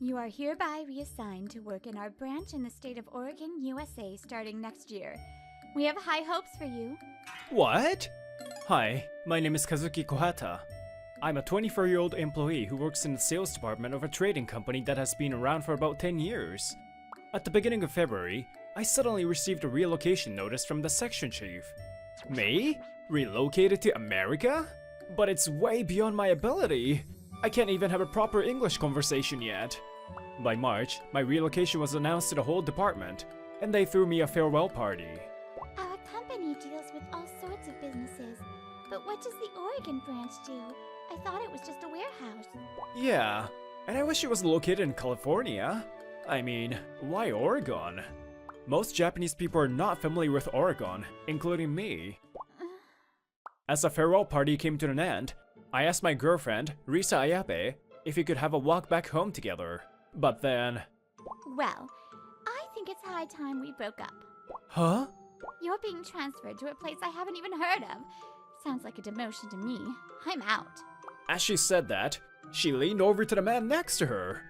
You are hereby reassigned to work in our branch in the state of Oregon, USA, starting next year. We have high hopes for you. What? Hi, my name is Kazuki Kohata. I'm a 24-year-old employee who works in the sales department of a trading company that has been around for about 10 years. At the beginning of February, I suddenly received a relocation notice from the section chief. Me? Relocated to America? But it's way beyond my ability. I can't even have a proper English conversation yet. By March, my relocation was announced to the whole department, and they threw me a farewell party. Our company deals with all sorts of businesses, but what does the Oregon branch do? I thought it was just a warehouse. Yeah, and I wish it was located in California. I mean, why Oregon? Most Japanese people are not familiar with Oregon, including me. As the farewell party came to an end, I asked my girlfriend, Risa Ayabe, if we could have a walk back home together. But then... Well, I think it's high time we broke up. Huh? You're being transferred to a place I haven't even heard of. Sounds like a demotion to me. I'm out. As she said that, she leaned over to the man next to her.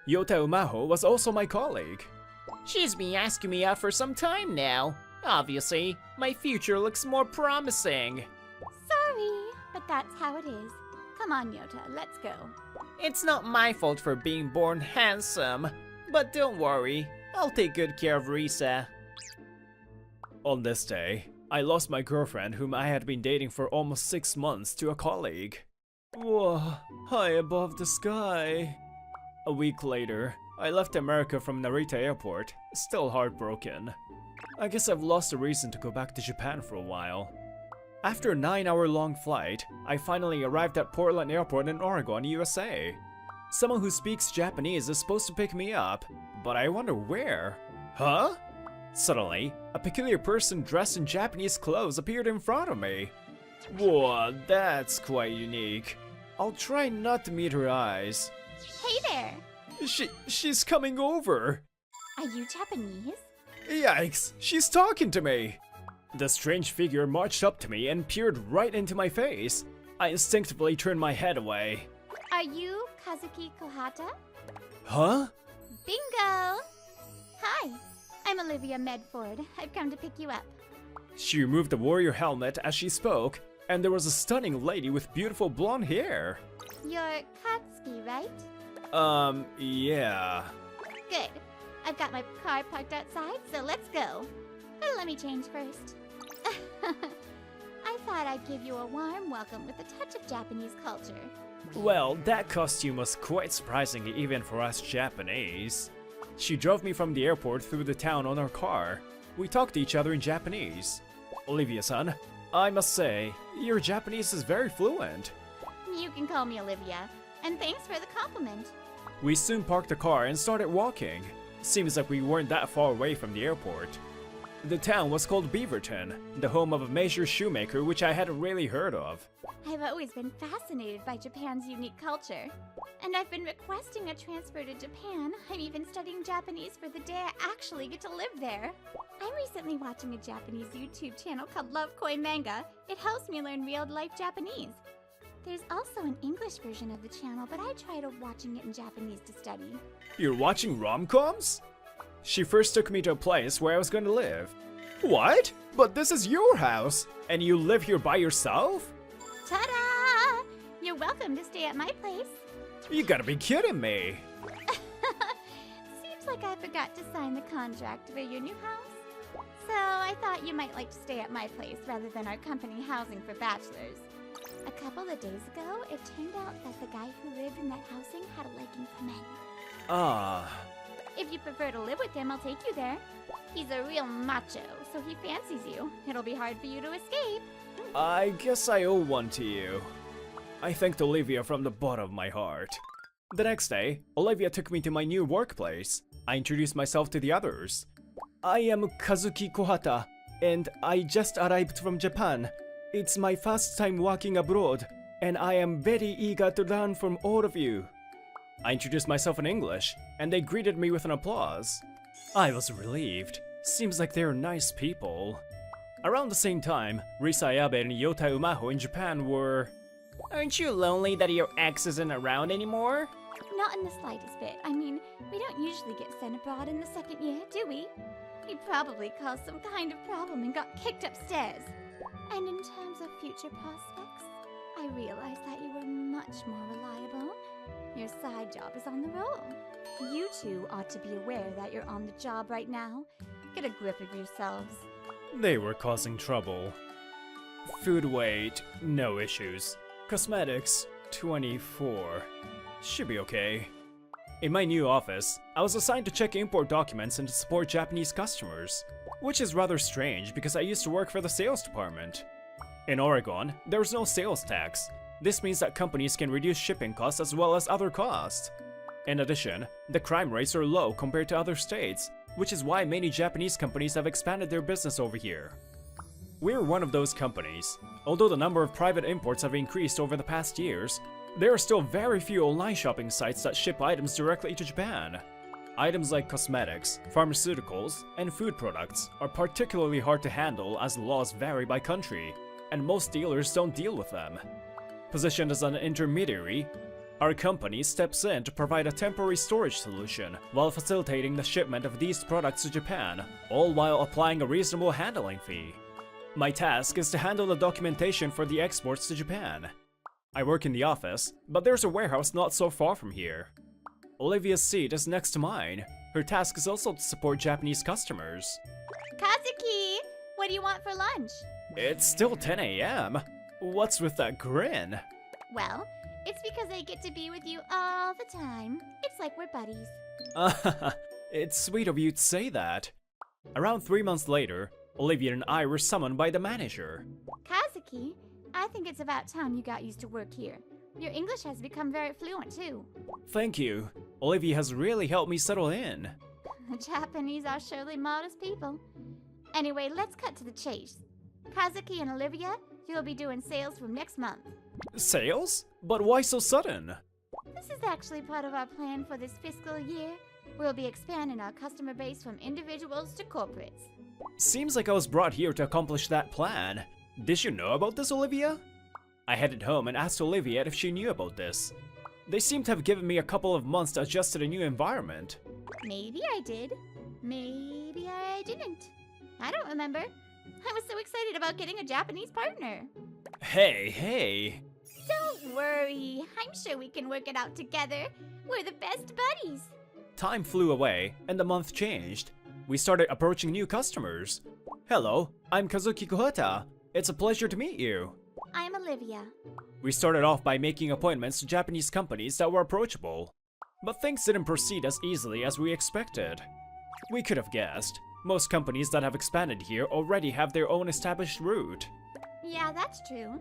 Yota Umaho was also my colleague. She's been asking me out for some time now. Obviously, my future looks more promising. Sorry, but that's how it is. Come on, Yota, let's go. It's not my fault for being born handsome, but don't worry, I'll take good care of Risa. On this day, I lost my girlfriend whom I had been dating for almost 6 months to a colleague. Whoa, high above the sky. A week later, I left America from Narita Airport, still heartbroken. I guess I've lost a reason to go back to Japan for a while. After a 9-hour-long flight, I finally arrived at Portland Airport in Oregon, USA. Someone who speaks Japanese is supposed to pick me up, but I wonder where. Huh? Suddenly, a peculiar person dressed in Japanese clothes appeared in front of me. Whoa, that's quite unique. I'll try not to meet her eyes. Hey there! She's coming over. Are you Japanese? Yikes, she's talking to me. The strange figure marched up to me and peered right into my face. I instinctively turned my head away. Are you Kazuki Kohata? Huh? Bingo! Hi, I'm Olivia Medford. I've come to pick you up. She removed the warrior helmet as she spoke, and there was a stunning lady with beautiful blonde hair. You're Katsuki, right? Yeah. Good. I've got my car parked outside, so let's go. Let me change first. I thought I'd give you a warm welcome with a touch of Japanese culture. Well, that costume was quite surprising even for us Japanese. She drove me from the airport through the town on her car. We talked to each other in Japanese. Olivia-san, I must say, your Japanese is very fluent. You can call me Olivia, and thanks for the compliment. We soon parked the car and started walking. Seems like we weren't that far away from the airport. The town was called Beaverton, the home of a major shoemaker which I hadn't really heard of. I've always been fascinated by Japan's unique culture. And I've been requesting a transfer to Japan. I'm even studying Japanese for the day I actually get to live there. I'm recently watching a Japanese YouTube channel called Love Koi Manga. It helps me learn real-life Japanese. There's also an English version of the channel, but I tried watching it in Japanese to study. You're watching RomComs? She first took me to a place where I was going to live. What? But this is your house, and you live here by yourself? Ta-da! You're welcome to stay at my place. You gotta be kidding me. Seems like I forgot to sign the contract for your new house. So I thought you might like to stay at my place rather than our company housing for bachelors. A couple of days ago, it turned out that the guy who lived in that housing had a liking for men. Ah. If you prefer to live with him, I'll take you there. He's a real macho, so he fancies you. It'll be hard for you to escape. I guess I owe one to you. I thanked Olivia from the bottom of my heart. The next day, Olivia took me to my new workplace. I introduced myself to the others. I am Kazuki Kohata, and I just arrived from Japan. It's my first time working abroad, and I am very eager to learn from all of you. I introduced myself in English, and they greeted me with an applause. I was relieved. Seems like they're nice people. Around the same time, Risa Ayabe and Yota Umaho in Japan were... Aren't you lonely that your ex isn't around anymore? Not in the slightest bit. I mean, we don't usually get sent abroad in the second year, do we? We probably caused some kind of problem and got kicked upstairs. And in terms of future prospects, I realized that you were much more reliable. Your side job is on the roll. You two ought to be aware that you're on the job right now. Get a grip of yourselves. They were causing trouble. Food weight, no issues. Cosmetics, 24. Should be okay. In my new office, I was assigned to check import documents and to support Japanese customers, which is rather strange because I used to work for the sales department. In Oregon, there is no sales tax. This means that companies can reduce shipping costs as well as other costs. In addition, the crime rates are low compared to other states, which is why many Japanese companies have expanded their business over here. We're one of those companies. Although the number of private imports have increased over the past years, there are still very few online shopping sites that ship items directly to Japan. Items like cosmetics, pharmaceuticals, and food products are particularly hard to handle as the laws vary by country, and most dealers don't deal with them. Positioned as an intermediary, our company steps in to provide a temporary storage solution while facilitating the shipment of these products to Japan, all while applying a reasonable handling fee. My task is to handle the documentation for the exports to Japan. I work in the office, but there's a warehouse not so far from here. Olivia's seat is next to mine. Her task is also to support Japanese customers. Kazuki! What do you want for lunch? It's still 10 a.m. What's with that grin? Well, it's because I get to be with you all the time. It's like we're buddies. It's sweet of you to say that. Around 3 months later, Olivia and I were summoned by the manager. Kazuki, I think it's about time you got used to work here. Your English has become very fluent, too. Thank you. Olivia has really helped me settle in. The Japanese are surely modest people. Anyway, let's cut to the chase. Kazuki and Olivia, you'll be doing sales from next month. Sales? But why so sudden? This is actually part of our plan for this fiscal year. We'll be expanding our customer base from individuals to corporates. Seems like I was brought here to accomplish that plan. Did you know about this, Olivia? I headed home and asked Olivia if she knew about this. They seem to have given me a couple of months to adjust to the new environment. Maybe I did. Maybe I didn't. I don't remember. I was so excited about getting a Japanese partner. Hey. Don't worry. I'm sure we can work it out together. We're the best buddies. Time flew away, and the month changed. We started approaching new customers. Hello, I'm Kazuki Kohota. It's a pleasure to meet you. I'm Olivia. We started off by making appointments to Japanese companies that were approachable. But things didn't proceed as easily as we expected. We could have guessed. Most companies that have expanded here already have their own established route. Yeah, that's true.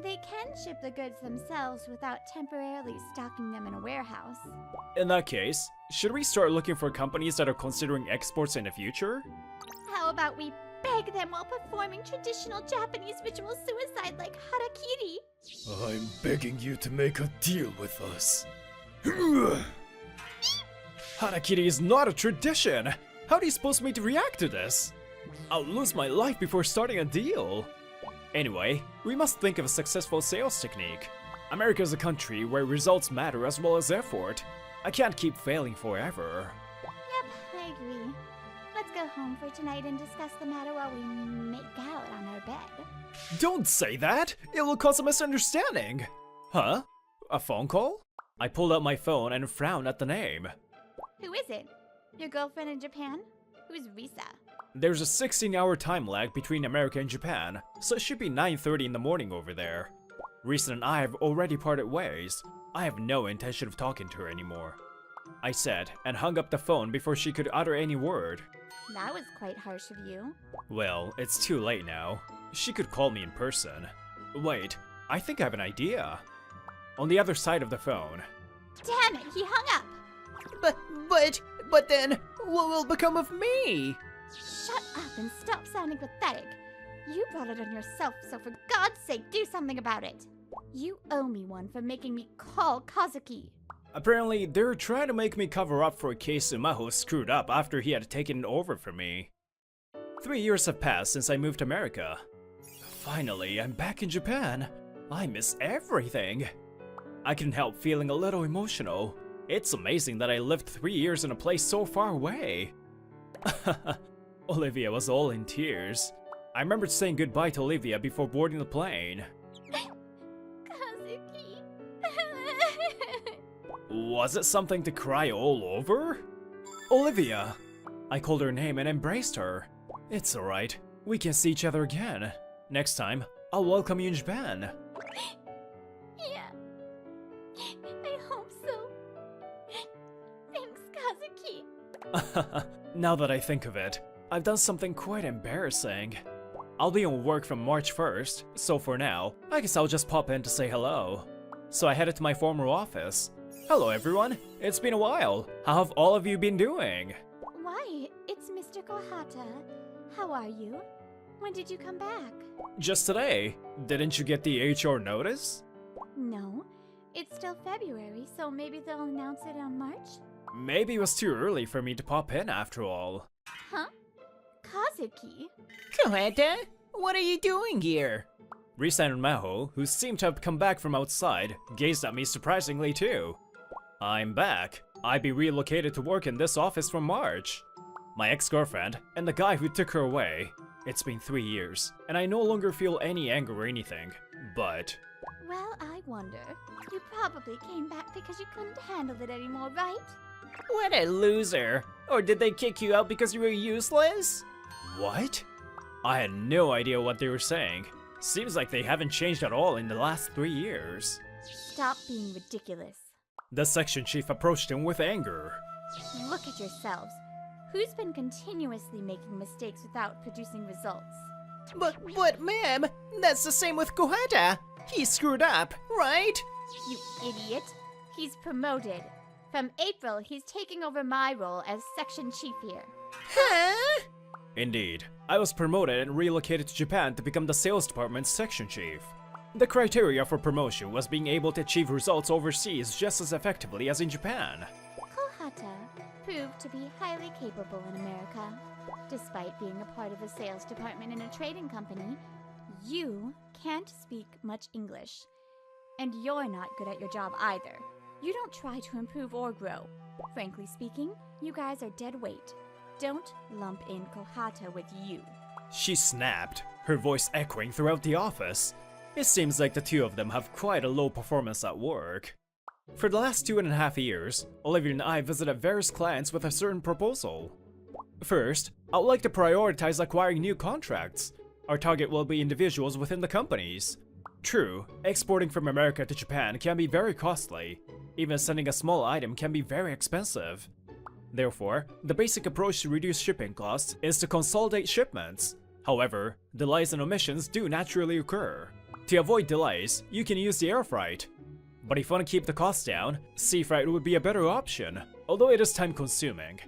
They can ship the goods themselves without temporarily stocking them in a warehouse. In that case, should we start looking for companies that are considering exports in the future? How about we beg them while performing traditional Japanese ritual suicide like harakiri? I'm begging you to make a deal with us. Harakiri is not a tradition! How do you suppose me to react to this? I'll lose my life before starting a deal. Anyway, we must think of a successful sales technique. America is a country where results matter as well as effort. I can't keep failing forever. Yep, I agree. Let's go home for tonight and discuss the matter while we make out on our bed. Don't say that! It will cause a misunderstanding! Huh? A phone call? I pulled out my phone and frowned at the name. Who is it? Your girlfriend in Japan? Who's Risa? There's a 16-hour time lag between America and Japan, so it should be 9:30 in the morning over there. Risa and I have already parted ways. I have no intention of talking to her anymore. I said, and hung up the phone before she could utter any word. That was quite harsh of you. Well, it's too late now. She could call me in person. Wait, I think I have an idea. On the other side of the phone. Damn it, he hung up! But then, what will become of me? Shut up and stop sounding pathetic. You brought it on yourself, so for God's sake, do something about it. You owe me one for making me call Kazuki. Apparently, they're trying to make me cover up for a case Sumaho screwed up after he had taken it over from me. 3 years have passed since I moved to America. Finally, I'm back in Japan. I miss everything. I couldn't help feeling a little emotional. It's amazing that I lived 3 years in a place so far away. Olivia was all in tears. I remembered saying goodbye to Olivia before boarding the plane. Kazuki. Was it something to cry all over? Olivia! I called her name and embraced her. It's alright. We can see each other again. Next time, I'll welcome you in Japan. Yeah. I hope so. Thanks, Kazuki. Now that I think of it, I've done something quite embarrassing. I'll be on work from March 1st, so for now, I guess I'll just pop in to say hello. So I headed to my former office. Hello everyone, it's been a while. How have all of you been doing? Why, it's Mr. Kohata. How are you? When did you come back? Just today. Didn't you get the HR notice? No. It's still February, so maybe they'll announce it on March? Maybe it was too early for me to pop in after all. Huh? Kazuki? Kohata, what are you doing here? Risa and Maho, who seemed to have come back from outside, gazed at me surprisingly too. I'm back. I be relocated to work in this office from March. My ex-girlfriend, and the guy who took her away. It's been 3 years, and I no longer feel any anger or anything, but... Well, I wonder. You probably came back because you couldn't handle it anymore, right? What a loser. Or did they kick you out because you were useless? What? I had no idea what they were saying. Seems like they haven't changed at all in the last 3 years. Stop being ridiculous. The section chief approached him with anger. Look at yourselves. Who's been continuously making mistakes without producing results? But ma'am, that's the same with Kohata. He screwed up, right? You idiot. He's promoted. From April, he's taking over my role as section chief here. Huh? Indeed, I was promoted and relocated to Japan to become the sales department's section chief. The criteria for promotion was being able to achieve results overseas just as effectively as in Japan. Kohata proved to be highly capable in America. Despite being a part of the sales department in a trading company, you can't speak much English. And you're not good at your job either. You don't try to improve or grow. Frankly speaking, you guys are dead weight. Don't lump in Kohata with you. She snapped, her voice echoing throughout the office. It seems like the two of them have quite a low performance at work. For the last 2.5 years, Olivia and I visited various clients with a certain proposal. First, I would like to prioritize acquiring new contracts. Our target will be individuals within the companies. True, exporting from America to Japan can be very costly. Even sending a small item can be very expensive. Therefore, the basic approach to reduce shipping costs is to consolidate shipments. However, delays and omissions do naturally occur. To avoid delays, you can use the air freight. But if you want to keep the costs down, sea freight would be a better option, although it is time consuming.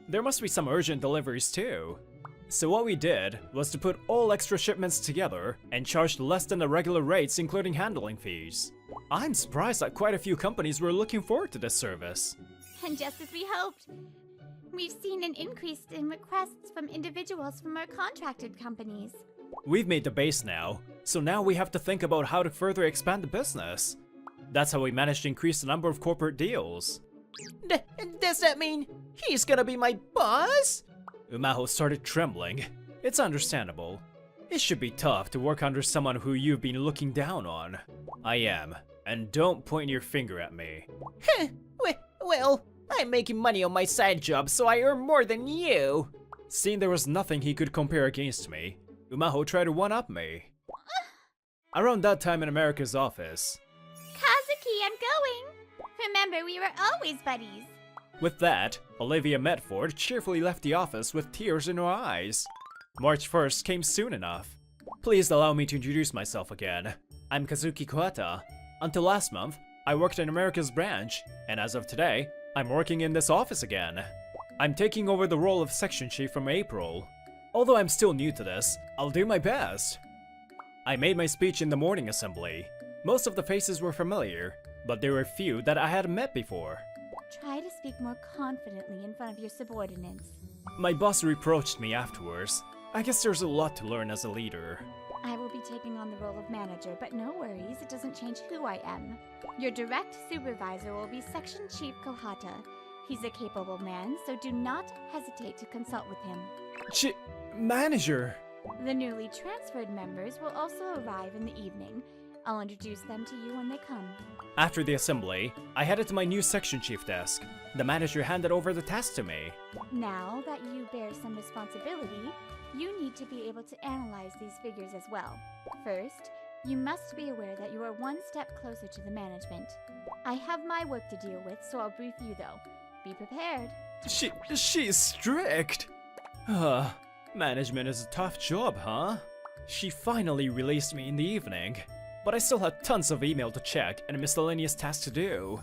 There must be some urgent deliveries too. So what we did was to put all extra shipments together and charged less than the regular rates including handling fees. I'm surprised that quite a few companies were looking forward to this service. And just as we hoped, we've seen an increase in requests from individuals from our contracted companies. We've made the base now, so now we have to think about how to further expand the business. That's how we managed to increase the number of corporate deals. Does that mean he's gonna be my boss? Umaho started trembling. It's understandable. It should be tough to work under someone who you've been looking down on. I am, and don't point your finger at me. Heh, well, I'm making money on my side job, so I earn more than you. Seeing there was nothing he could compare against me, Umaho tried to one-up me. Around that time in America's office. Kazuki, I'm going! Remember, we were always buddies. With that, Olivia Medford cheerfully left the office with tears in her eyes. March 1st came soon enough. Please allow me to introduce myself again. I'm Kazuki Kohata. Until last month, I worked in America's branch, and as of today, I'm working in this office again. I'm taking over the role of section chief from April. Although I'm still new to this, I'll do my best. I made my speech in the morning assembly. Most of the faces were familiar, but there were few that I hadn't met before. Try to speak more confidently in front of your subordinates. My boss reproached me afterwards. I guess there's a lot to learn as a leader. I will be taking on the role of manager, but no worries, it doesn't change who I am. Your direct supervisor will be Section Chief Kohata. He's a capable man, so do not hesitate to consult with him. Manager! The newly transferred members will also arrive in the evening. I'll introduce them to you when they come. After the assembly, I headed to my new section chief desk. The manager handed over the task to me. Now that you bear some responsibility, you need to be able to analyze these figures as well. First, you must be aware that you are one step closer to the management. I have my work to deal with, so I'll brief you though. Be prepared. She's strict! Management is a tough job, huh? She finally released me in the evening, but I still had tons of email to check and miscellaneous tasks to do.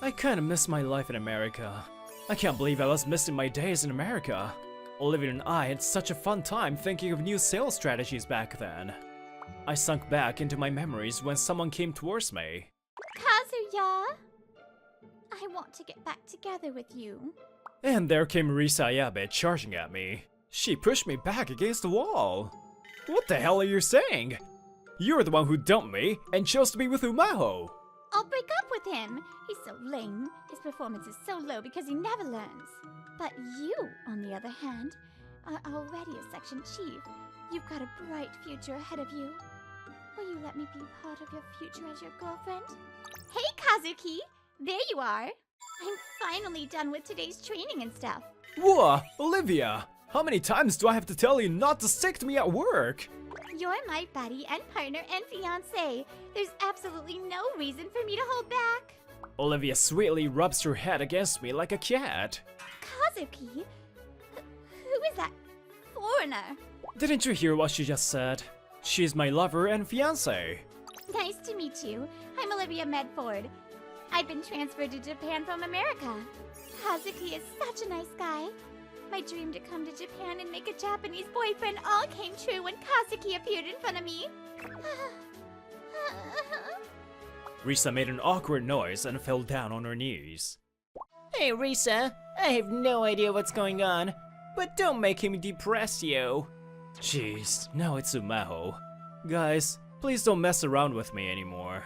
I kinda miss my life in America. I can't believe I was missing my days in America. Olivia and I had such a fun time thinking of new sales strategies back then. I sunk back into my memories when someone came towards me. Kazuya! I want to get back together with you. And there came Risa Ayabe charging at me. She pushed me back against the wall. What the hell are you saying? You're the one who dumped me and chose to be with Umaho. I'll break up with him. He's so lame. His performance is so low because he never learns. But you, on the other hand, are already a section chief. You've got a bright future ahead of you. Will you let me be part of your future as your girlfriend? Hey, Kazuki! There you are. I'm finally done with today's training and stuff. Whoa, Olivia! How many times do I have to tell you not to stick to me at work? You're my buddy and partner and fiancé. There's absolutely no reason for me to hold back. Olivia sweetly rubs her head against me like a cat. Kazuki? Who is that foreigner? Didn't you hear what she just said? She's my lover and fiancé. Nice to meet you. I'm Olivia Medford. I've been transferred to Japan from America. Kazuki is such a nice guy. My dream to come to Japan and make a Japanese boyfriend all came true when Kazuki appeared in front of me. Risa made an awkward noise and fell down on her knees. Hey Risa, I have no idea what's going on, but don't make him depress you. Jeez, now it's Umaho. Guys, please don't mess around with me anymore.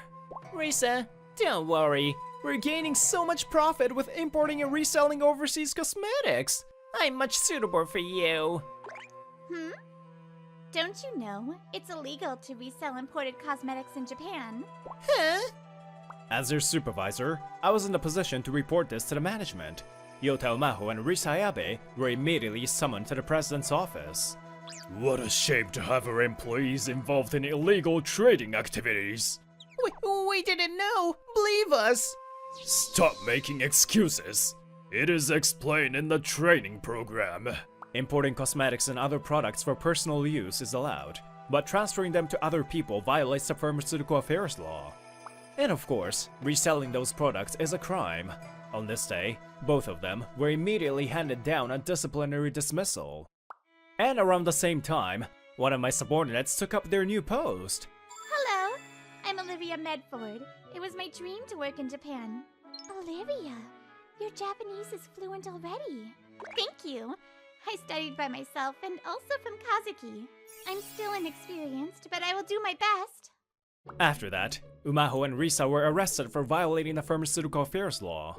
Risa, don't worry. We're gaining so much profit with importing and reselling overseas cosmetics. I'm much suitable for you. Don't you know, it's illegal to resell imported cosmetics in Japan? Huh? As their supervisor, I was in a position to report this to the management. Yota Umaho and Risa Ayabe were immediately summoned to the president's office. What a shame to have our employees involved in illegal trading activities. We didn't know. Believe us. Stop making excuses. It is explained in the training program. Importing cosmetics and other products for personal use is allowed, but transferring them to other people violates the pharmaceutical affairs law. And of course, reselling those products is a crime. On this day, both of them were immediately handed down a disciplinary dismissal. And around the same time, one of my subordinates took up their new post. Hello, I'm Olivia Medford. It was my dream to work in Japan. Olivia, your Japanese is fluent already. Thank you. I studied by myself and also from Kazuki. I'm still inexperienced, but I will do my best. After that, Umaho and Risa were arrested for violating the pharmaceutical affairs law.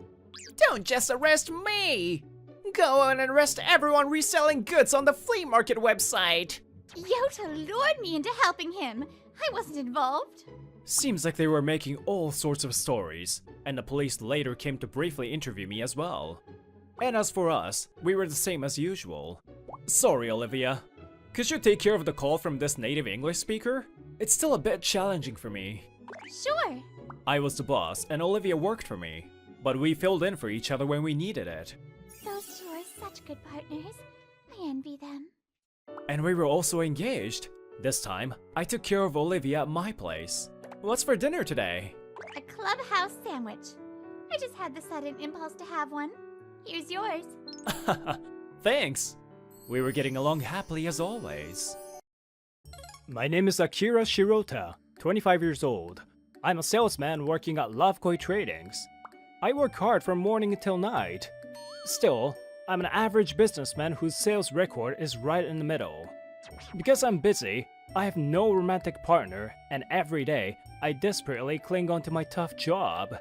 Don't just arrest me. Go on and arrest everyone reselling goods on the flea market website. Yota lured me into helping him. I wasn't involved. Seems like they were making all sorts of stories, and the police later came to briefly interview me as well. And as for us, we were the same as usual. Sorry, Olivia. Could you take care of the call from this native English speaker? It's still a bit challenging for me. Sure. I was the boss, and Olivia worked for me, but we filled in for each other when we needed it. Those two are such good partners. I envy them. And we were also engaged. This time, I took care of Olivia at my place. What's for dinner today? A clubhouse sandwich. I just had the sudden impulse to have one. Here's yours. Thanks. We were getting along happily as always. My name is Akira Shirota, 25 years old. I'm a salesman working at Lovekoi Tradings. I work hard from morning until night. Still, I'm an average businessman whose sales record is right in the middle. Because I'm busy, I have no romantic partner, and every day I desperately cling on to my tough job.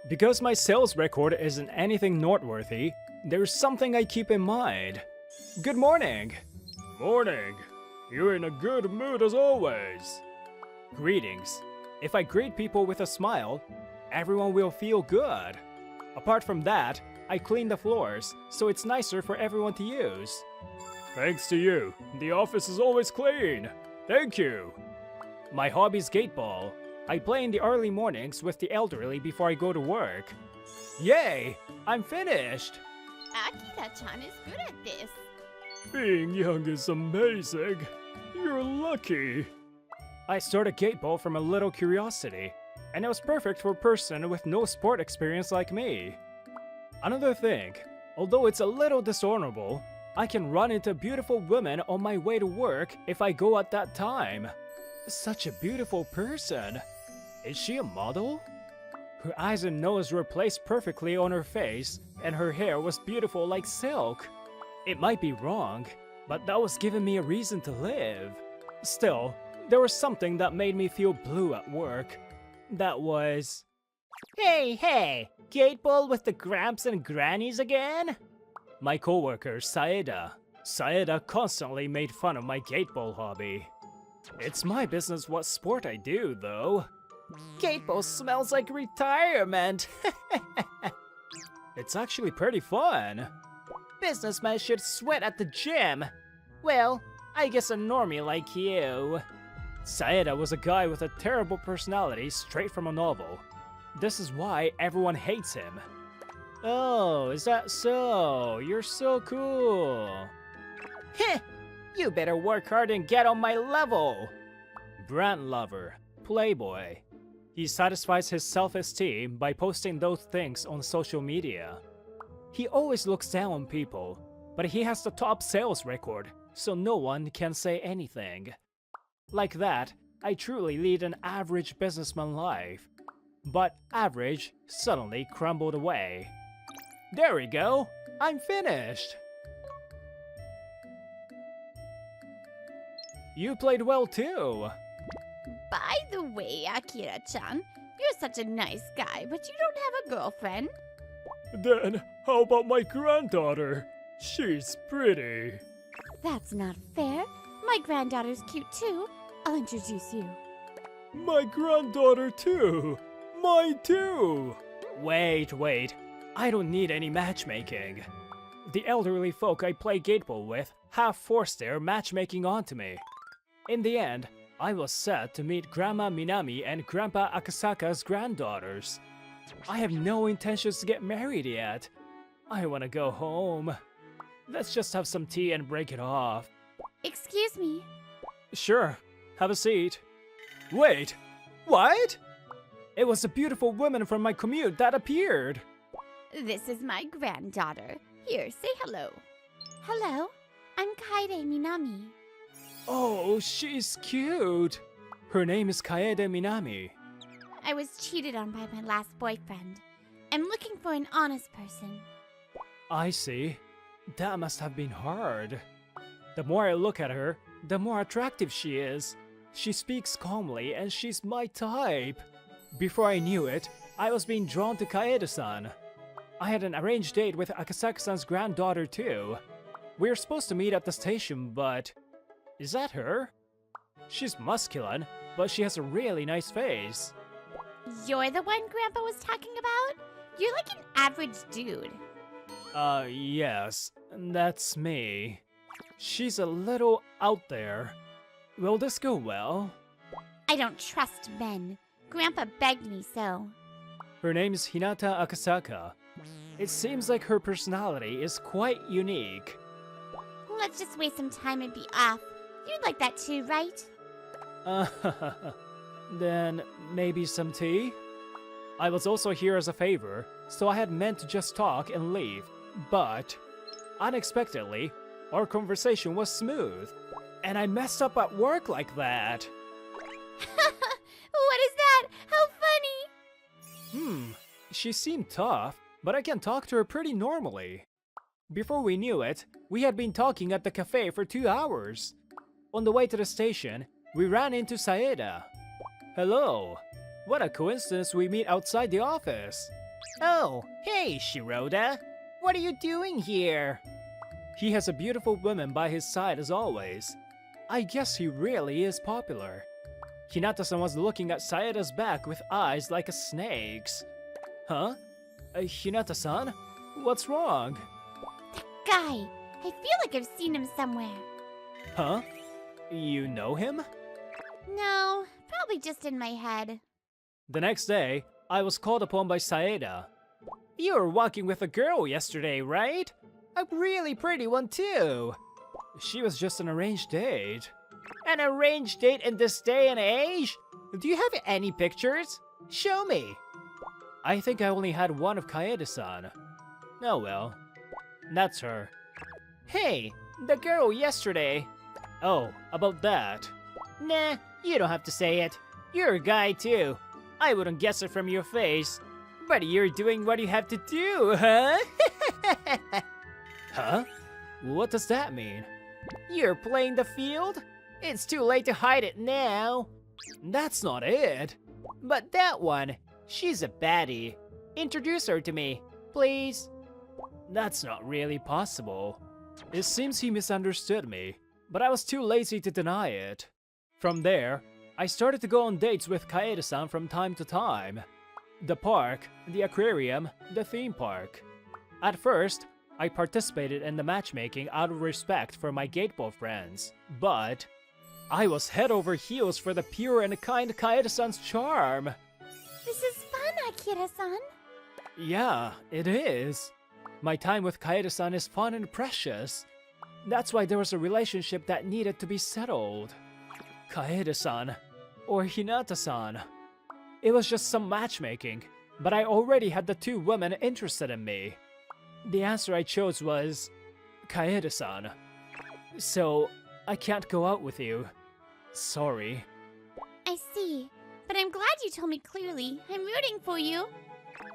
Because my sales record isn't anything noteworthy, there's something I keep in mind. Good morning. Morning. You're in a good mood as always. Greetings. If I greet people with a smile, everyone will feel good. Apart from that, I clean the floors, so it's nicer for everyone to use. Thanks to you, the office is always clean. Thank you. My hobby's skateball. I play in the early mornings with the elderly before I go to work. Yay! I'm finished! Akira-chan is good at this. Being young is amazing. You're lucky. I started skateball from a little curiosity, and it was perfect for a person with no sport experience like me. Another thing, although it's a little dishonorable, I can run into beautiful women on my way to work if I go at that time. Such a beautiful person. Is she a model? Her eyes and nose were placed perfectly on her face, and her hair was beautiful like silk. It might be wrong, but that was giving me a reason to live. Still, there was something that made me feel blue at work. That was... Hey, skateball with the gramps and grannies again? my coworker, Saeda. Saeda constantly made fun of my skateball hobby. It's my business what sport I do, though. Skateball smells like retirement. It's actually pretty fun. Businessmen should sweat at the gym. Well, I guess a normie like you. Saeda was a guy with a terrible personality straight from a novel. This is why everyone hates him. Oh, is that so? You're so cool. Heh! You better work hard and get on my level. Brand lover, playboy. He satisfies his self-esteem by posting those things on social media. He always looks down on people, but he has the top sales record, so no one can say anything. Like that, I truly lead an average businessman life. But average suddenly crumbled away. There we go! I'm finished! You played well too! By the way, Akira-chan, you're such a nice guy, but you don't have a girlfriend. Then, how about my granddaughter? She's pretty. That's not fair. My granddaughter's cute too. I'll introduce you. My granddaughter too! Mine too! Wait. I don't need any matchmaking. The elderly folk I play skateball with have forced their matchmaking onto me. In the end, I was sad to meet Grandma Minami and Grandpa Akasaka's granddaughters. I have no intentions to get married yet. I want to go home. Let's just have some tea and break it off. Excuse me. Sure, have a seat. Wait, what? It was a beautiful woman from my commute that appeared. This is my granddaughter. Here, say hello. Hello, I'm Kaede Minami. Oh, she's cute. Her name is Kaede Minami. I was cheated on by my last boyfriend. I'm looking for an honest person. I see. That must have been hard. The more I look at her, the more attractive she is. She speaks calmly and she's my type. Before I knew it, I was being drawn to Kaede-san. I had an arranged date with Akasaka-san's granddaughter too. We were supposed to meet at the station, but... Is that her? She's masculine, but she has a really nice face. You're the one Grandpa was talking about? You're like an average dude. Yes, that's me. She's a little out there. Will this go well? I don't trust men. Grandpa begged me so. Her name is Hinata Akasaka. It seems like her personality is quite unique. Let's just waste some time and be off. You'd like that too, right? Then maybe some tea? I was also here as a favor, so I had meant to just talk and leave. But, unexpectedly, our conversation was smooth. And I messed up at work like that. What is that? How funny! She seemed tough, but I can talk to her pretty normally. Before we knew it, we had been talking at the cafe for 2 hours. On the way to the station, we ran into Saeda. Hello. What a coincidence we meet outside the office. Oh, hey, Shiroda. What are you doing here? He has a beautiful woman by his side as always. I guess he really is popular. Hinata-san was looking at Saeda's back with eyes like a snake's. Huh? Hinata-san? What's wrong? That guy. I feel like I've seen him somewhere. Huh? You know him? No, probably just in my head. The next day, I was called upon by Saeda. You were walking with a girl yesterday, right? A really pretty one too. She was just an arranged date. An arranged date in this day and age? Do you have any pictures? Show me. I think I only had one of Kaede-san. Oh well. That's her. Hey, the girl yesterday. Oh, about that. Nah, you don't have to say it. You're a guy too. I wouldn't guess it from your face. But you're doing what you have to do, huh? Huh? What does that mean? You're playing the field? It's too late to hide it now. That's not it. But that one, she's a baddie. Introduce her to me, please. That's not really possible. It seems he misunderstood me, but I was too lazy to deny it. From there, I started to go on dates with Kaede-san from time to time. The park, the aquarium, the theme park. At first, I participated in the matchmaking out of respect for my gateball friends, but I was head over heels for the pure and kind Kaede-san's charm. This is fun, Akira-san. Yeah, it is. My time with Kaede-san is fun and precious. That's why there was a relationship that needed to be settled. Kaede-san, or Hinata-san. It was just some matchmaking, but I already had the two women interested in me. The answer I chose was Kaede-san. So, I can't go out with you. Sorry. I see, but I'm glad you told me clearly. I'm rooting for you.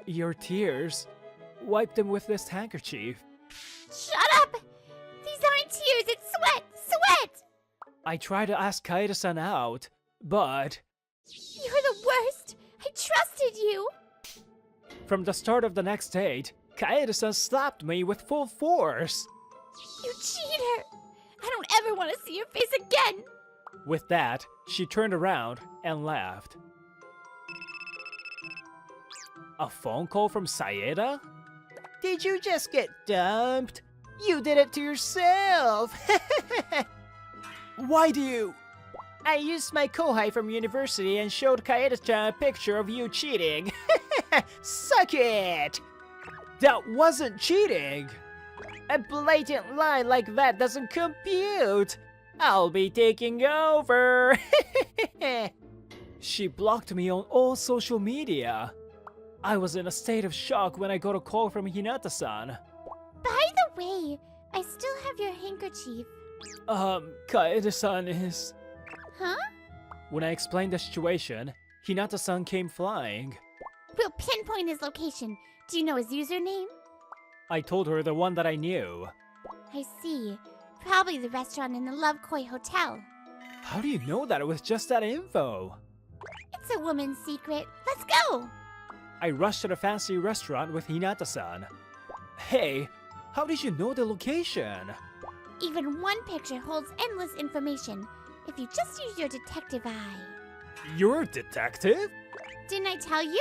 Your tears. Wipe them with this handkerchief. Shut up! These aren't tears, it's sweat! Sweat! I tried to ask Kaede-san out, but You're the worst! I trusted you! from the start of the next date, Kaede-san slapped me with full force. You cheater! I don't ever want to see your face again! With that, she turned around and left. A phone call from Saeda? Did you just get dumped? You did it to yourself! Why do you? I used my kohai from university and showed Kaede-chan a picture of you cheating. Suck it! That wasn't cheating! A blatant lie like that doesn't compute! I'll be taking over! She blocked me on all social media. I was in a state of shock when I got a call from Hinata-san. By the way, I still have your handkerchief. Kaede-san is... Huh? When I explained the situation, Hinata-san came flying. We'll pinpoint his location. Do you know his username? I told her the one that I knew. I see. Probably the restaurant in the Love Koi Hotel. How do you know that with just that info? It's a woman's secret. Let's go! I rushed to the fancy restaurant with Hinata-san. Hey, how did you know the location? Even one picture holds endless information if you just use your detective eye. You're a detective? Didn't I tell you?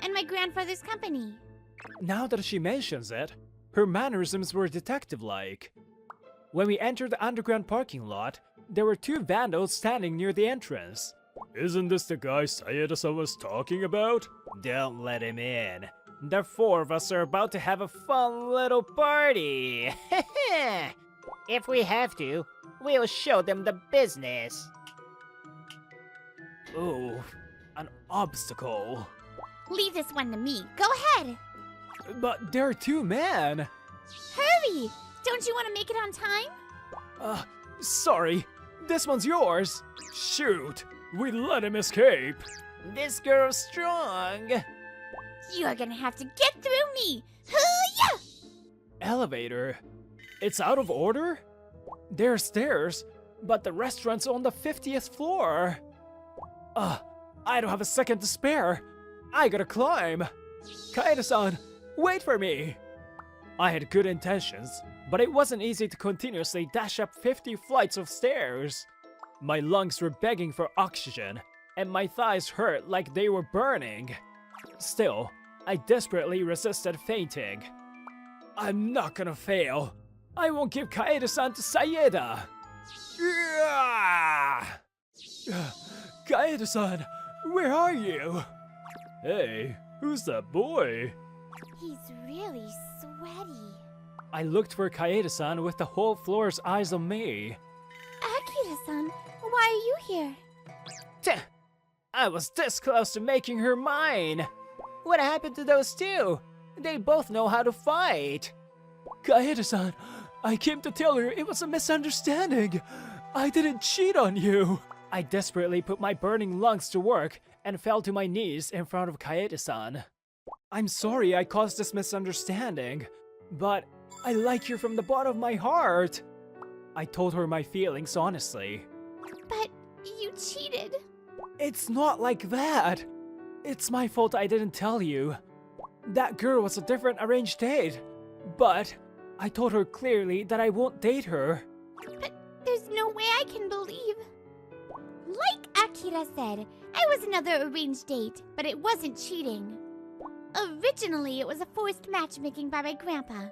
And my grandfather's company. Now that she mentions it, her mannerisms were detective-like. When we entered the underground parking lot, there were two vandals standing near the entrance. Isn't this the guy Saeda-san was talking about? Don't let him in. The four of us are about to have a fun little party. If we have to, we'll show them the business. Ooh, an obstacle. Leave this one to me. Go ahead. But there are two men. Hurry! Don't you want to make it on time? Sorry. This one's yours. Shoot, we let him escape. This girl's strong. You're gonna have to get through me. Hoo-yah! Elevator. It's out of order? There are stairs, but the restaurant's on the 50th floor. I don't have a second to spare. I gotta climb. Kaede-san, wait for me. I had good intentions, but it wasn't easy to continuously dash up 50 flights of stairs. My lungs were begging for oxygen, and my thighs hurt like they were burning. Still, I desperately resisted fainting. I'm not gonna fail. I won't give Kaede-san to Sayeda. Kaede-san, where are you? Hey, who's that boy? He's really sweaty. I looked for Kaede-san with the whole floor's eyes on me. Akira-san, why are you here? I was this close to making her mine. What happened to those two? They both know how to fight. Kaede-san, I came to tell her it was a misunderstanding. I didn't cheat on you. I desperately put my burning lungs to work and fell to my knees in front of Kaede-san. I'm sorry I caused this misunderstanding, but I like you from the bottom of my heart. I told her my feelings honestly. But you cheated. It's not like that. It's my fault I didn't tell you. That girl was a different arranged date, but I told her clearly that I won't date her. But there's no way I can believe. Like Akira said, I was another arranged date, but it wasn't cheating. Originally, it was a forced matchmaking by my grandpa.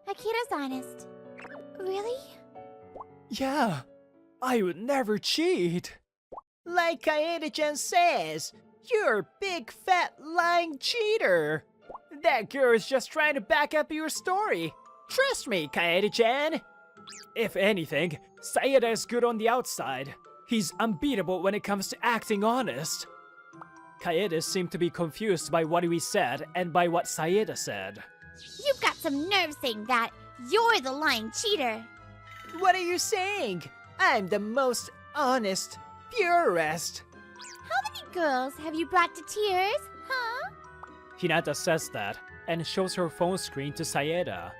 Akira's honest. Really? Yeah, I would never cheat. Like Kaede-chan says, you're a big fat lying cheater. That girl is just trying to back up your story. Trust me, Kaede-chan. If anything, Sayeda is good on the outside. He's unbeatable when it comes to acting honest. Kaede seemed to be confused by what we said and by what Sayeda said. You've got some nerve saying that. You're the lying cheater. What are you saying? I'm the most honest, purest. How many girls have you brought to tears, huh? Hinata says that and shows her phone screen to Sayeda.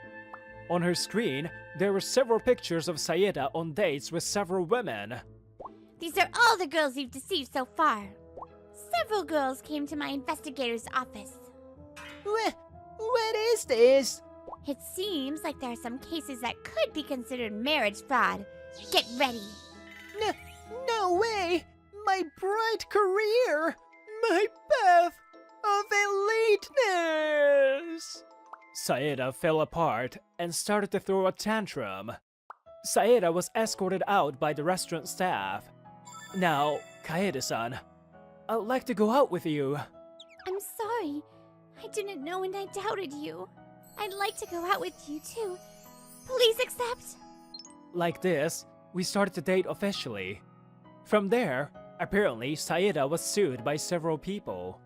On her screen, there were several pictures of Sayeda on dates with several women. These are all the girls you've deceived so far. Several girls came to my investigator's office. What is this? It seems like there are some cases that could be considered marriage fraud. Get ready. No way! My bright career! My path of eliteness! Sayeda fell apart and started to throw a tantrum. Sayeda was escorted out by the restaurant staff. Now, Kaede-san, I'd like to go out with you. I'm sorry. I didn't know and I doubted you. I'd like to go out with you too. Please accept. Like this, we started to date officially. From there, apparently Sayeda was sued by several people.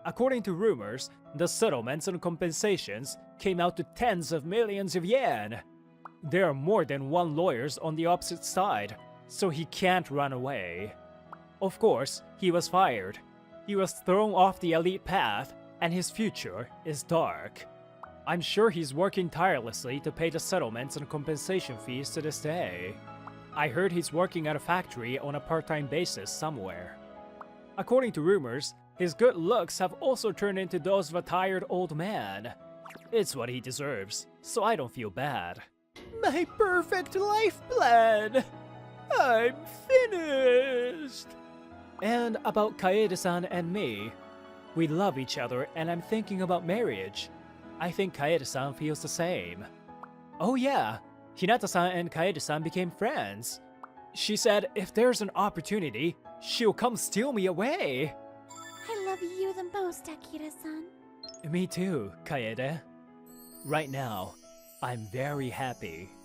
According to rumors, the settlements and compensations came out to tens of millions of yen. There are more than one lawyers on the opposite side, so he can't run away. Of course, he was fired. He was thrown off the elite path, and his future is dark. I'm sure he's working tirelessly to pay the settlements and compensation fees to this day. I heard he's working at a factory on a part-time basis somewhere. According to rumors, his good looks have also turned into those of a tired old man. It's what he deserves, so I don't feel bad. My perfect life plan! I'm finished! And about Kaede-san and me, we love each other and I'm thinking about marriage. I think Kaede-san feels the same. Oh yeah, Hinata-san and Kaede-san became friends. She said if there's an opportunity, she'll come steal me away. I love you the most, Akira-san. Me too, Kaede. Right now, I'm very happy.